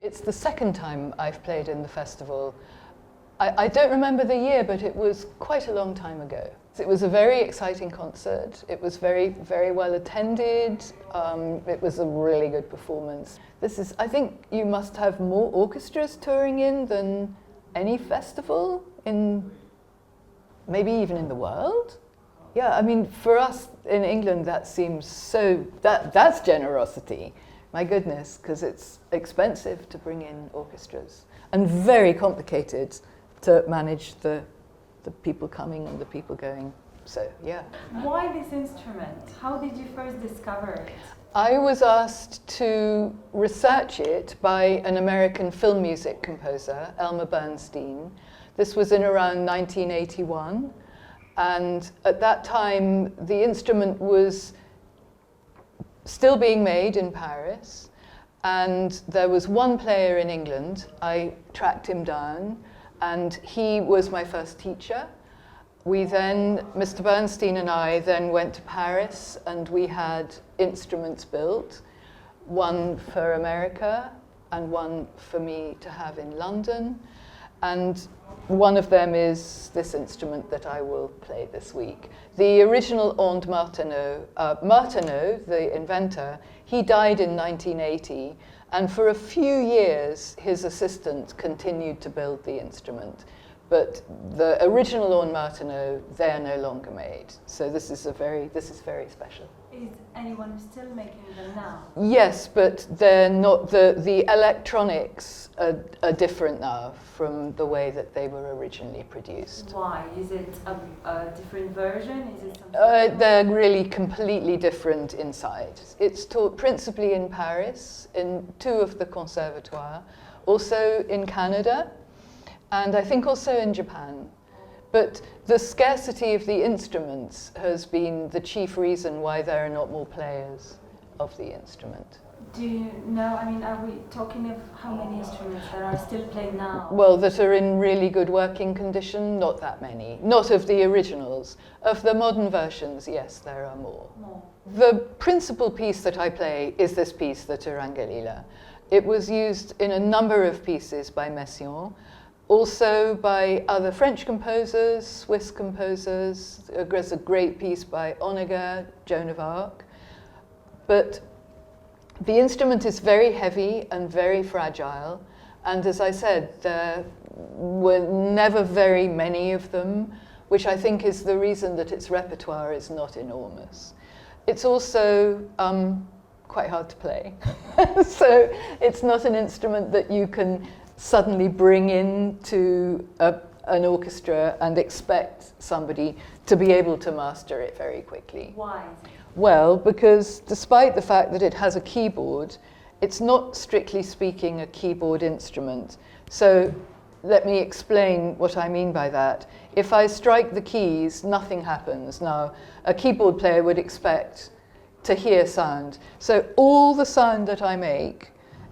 It's the second time I've played in the festival. I don't remember the year, but it was quite a long time ago. It was a very exciting concert. It was very, very well attended. It was a really good performance. I think you must have more orchestras touring in than any festival in, maybe even in the world. Yeah, I mean, for us in England, that seems so, that's generosity. My goodness, because it's expensive to bring in orchestras and very complicated to manage the people coming and the people going. So, yeah. Why this instrument? How did you first discover it? I was asked to research it by an American film music composer, Elmer Bernstein. This was in around 1981. And at that time, the instrument was still being made in Paris. And there was one player in England. I tracked him down, and he was my first teacher. Mr. Bernstein and I then went to Paris, and we had instruments built, one for America and one for me to have in London. And one of them is this instrument that I will play this week. The original Ondes Martenot. Martenot, the inventor, he died in 1980, and for a few years his assistant continued to build the instrument. But the original Ondes Martenot, they are no longer made. So this is very special. Is anyone still making them now? Yes, but they're not, the electronics are different now from the way that they were originally produced. Why? Is it a different version? Is it something they're really completely different inside. It's taught principally in Paris, in 2 of the conservatoires, also in Canada, and I think also in Japan. But the scarcity of the instruments has been the chief reason why there are not more players of the instrument. Do you know, I mean, are we talking of how many instruments that are still played now? Well, that are in really good working condition, not that many. Not of the originals. Of the modern versions, yes, there are more. The principal piece that I play is this piece, the Turangalila. It was used in a number of pieces by Messiaen, also by other French composers, Swiss composers. There's a great piece by Honegger, Joan of Arc. But the instrument is very heavy and very fragile. And as I said, there were never very many of them, which I think is the reason that its repertoire is not enormous. It's also quite hard to play. So it's not an instrument that you can suddenly bring into an orchestra and expect somebody to be able to master it very quickly. Why? Well, because despite the fact that it has a keyboard, it's not strictly speaking a keyboard instrument. So let me explain what I mean by that. If I strike the keys, nothing happens. Now, a keyboard player would expect to hear sound. So all the sound that I make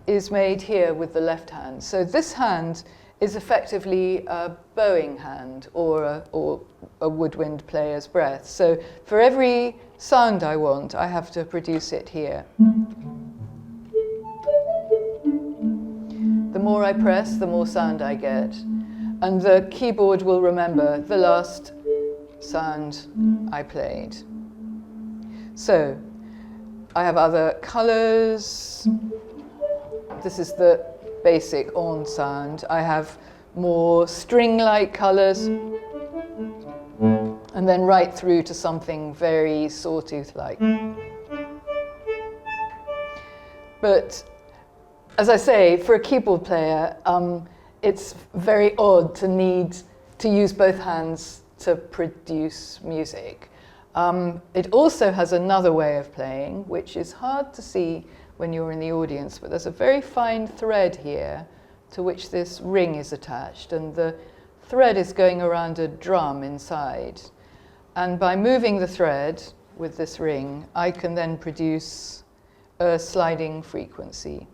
is made here with the left hand. So this hand is effectively a bowing hand or a woodwind player's breath. So for every sound I want, I have to produce it here. The more I press, the more sound I get. And the keyboard will remember the last sound I played. So I have other colors. This is the basic Ondes sound. I have more string-like colors, and then right through to something very sawtooth-like. But as I say, for a keyboard player, it's very odd to need to use both hands to produce music. It also has another way of playing, which is hard to see when you're in the audience, but there's a very fine thread here to which this ring is attached, and the thread is going around a drum inside. And by moving the thread with this ring, I can then produce a sliding frequency.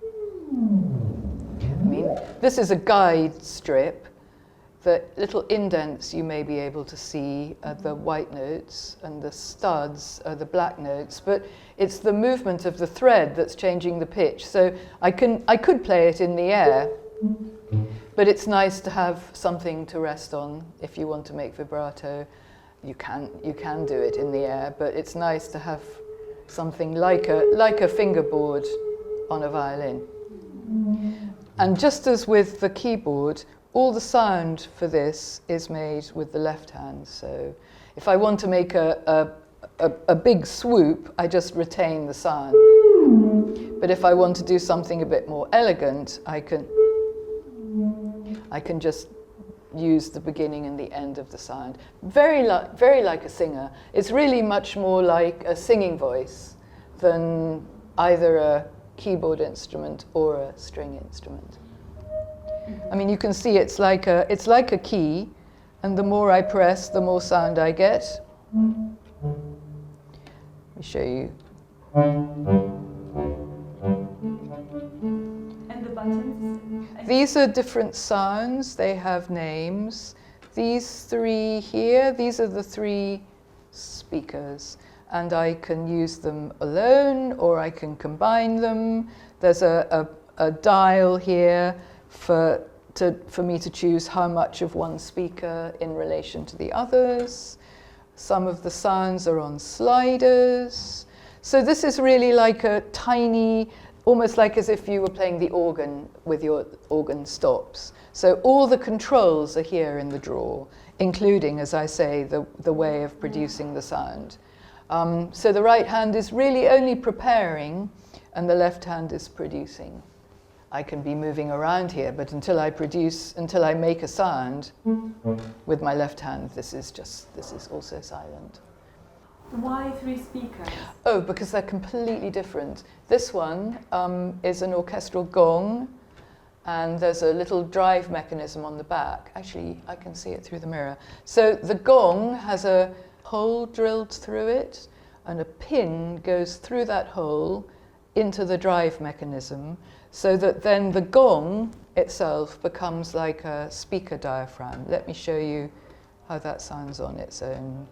I mean, this is a guide strip the little indents you may be able to see are the white notes, and the studs are the black notes, but it's the movement of the thread that's changing the pitch. So I could play it in the air, but it's nice to have something to rest on. If you want to make vibrato, you can do it in the air, but it's nice to have something like a fingerboard on a violin. And just as with the keyboard, all the sound for this is made with the left hand. So if I want to make a big swoop, I just retain the sound. But if I want to do something a bit more elegant, I can just use the beginning and the end of the sound. Very like a singer. It's really much more like a singing voice than either a keyboard instrument or a string instrument. I mean, you can see it's like a key, and the more I press, the more sound I get. Let me show you. And the buttons? These are different sounds. They have names. These three here, these are the three speakers, and I can use them alone or I can combine them. There's a dial here for me to choose how much of one speaker in relation to the others. Some of the sounds are on sliders. So this is really like a tiny, almost like as if you were playing the organ with your organ stops. So all the controls are here in the drawer, including, as I say, the way of producing the sound. So the right hand is really only preparing, and the left hand is producing. I can be moving around here, but until I make a sound with my left hand, this is also silent. Why 3 speakers? Oh, because they're completely different. This one is an orchestral gong, and there's a little drive mechanism on the back. Actually, I can see it through the mirror. So the gong has a hole drilled through it, and a pin goes through that hole into the drive mechanism, so that then the gong itself becomes like a speaker diaphragm. Let me show you how that sounds on its own.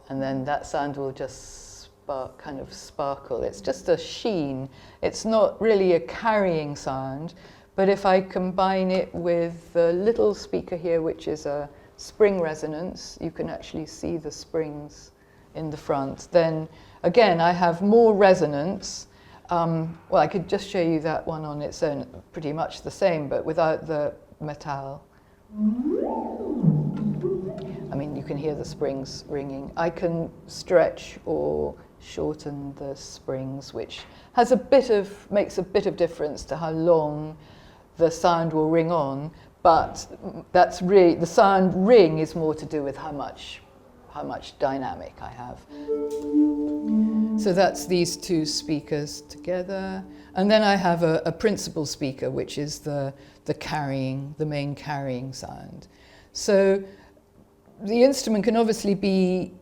And then that sound will just kind of sparkle. It's just a sheen. It's not really a carrying sound, but if I combine it with the little speaker here, which is a spring resonance, you can actually see the springs in the front. Then again, I have more resonance. Well, I could just show you that one on its own, pretty much the same, but without the metal. I mean, you can hear the springs ringing. I can stretch or shorten the springs, which makes a bit of difference to how long the sound will ring on, but that's really, the sound ring is more to do with how much dynamic I have. So that's these 2 speakers together. And then I have a principal speaker, which is the main carrying sound. So the instrument can obviously be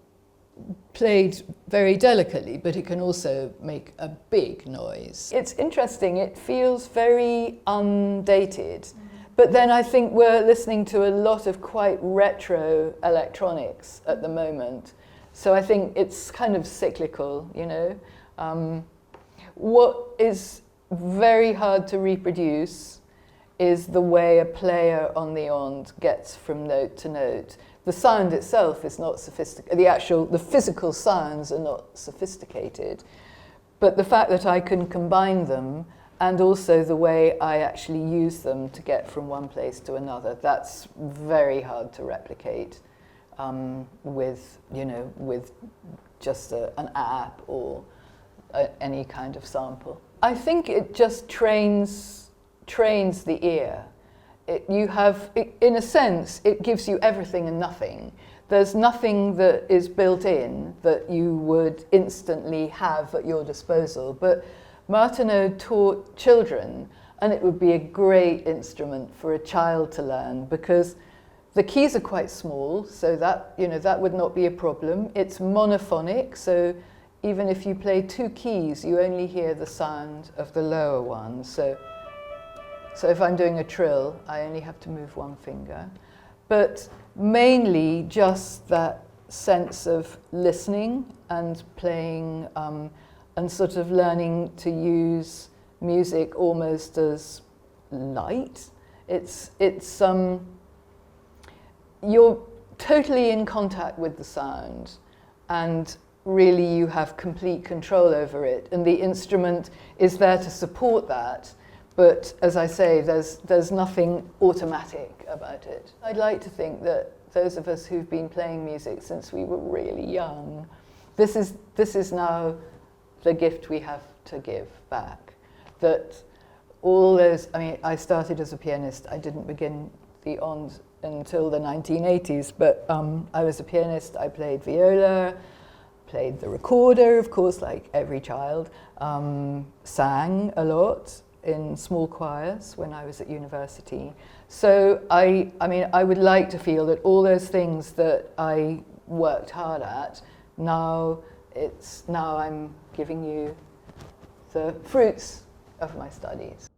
played very delicately, but it can also make a big noise. It's interesting, it feels very undated. But then I think we're listening to a lot of quite retro electronics at the moment. So I think it's kind of cyclical, you know. What is very hard to reproduce is the way a player on the Ondes gets from note to note. The sound itself is not sophisticated. The physical sounds are not sophisticated. But the fact that I can combine them, and also the way I actually use them to get from one place to another, that's very hard to replicate with just an app or any kind of sample. I think it just trains the ear. In a sense, it gives you everything and nothing. There's nothing that is built in that you would instantly have at your disposal. But Martenot taught children, and it would be a great instrument for a child to learn, because the keys are quite small, so that would not be a problem. It's monophonic, so even if you play 2 keys, you only hear the sound of the lower one. So if I'm doing a trill, I only have to move 1 finger. But mainly just that sense of listening and playing and sort of learning to use music almost as light. You're totally in contact with the sound, and really you have complete control over it, and the instrument is there to support that, but as I say, there's nothing automatic about it. I'd like to think that those of us who've been playing music since we were really young, this is now the gift we have to give back. That all those, I mean, I started as a pianist. I didn't begin the Ondes until the 1980s, but I was a pianist. I played viola, played the recorder, of course, like every child, sang a lot in small choirs when I was at university. So I mean, I would like to feel that all those things that I worked hard at, now I'm giving you the fruits of my studies.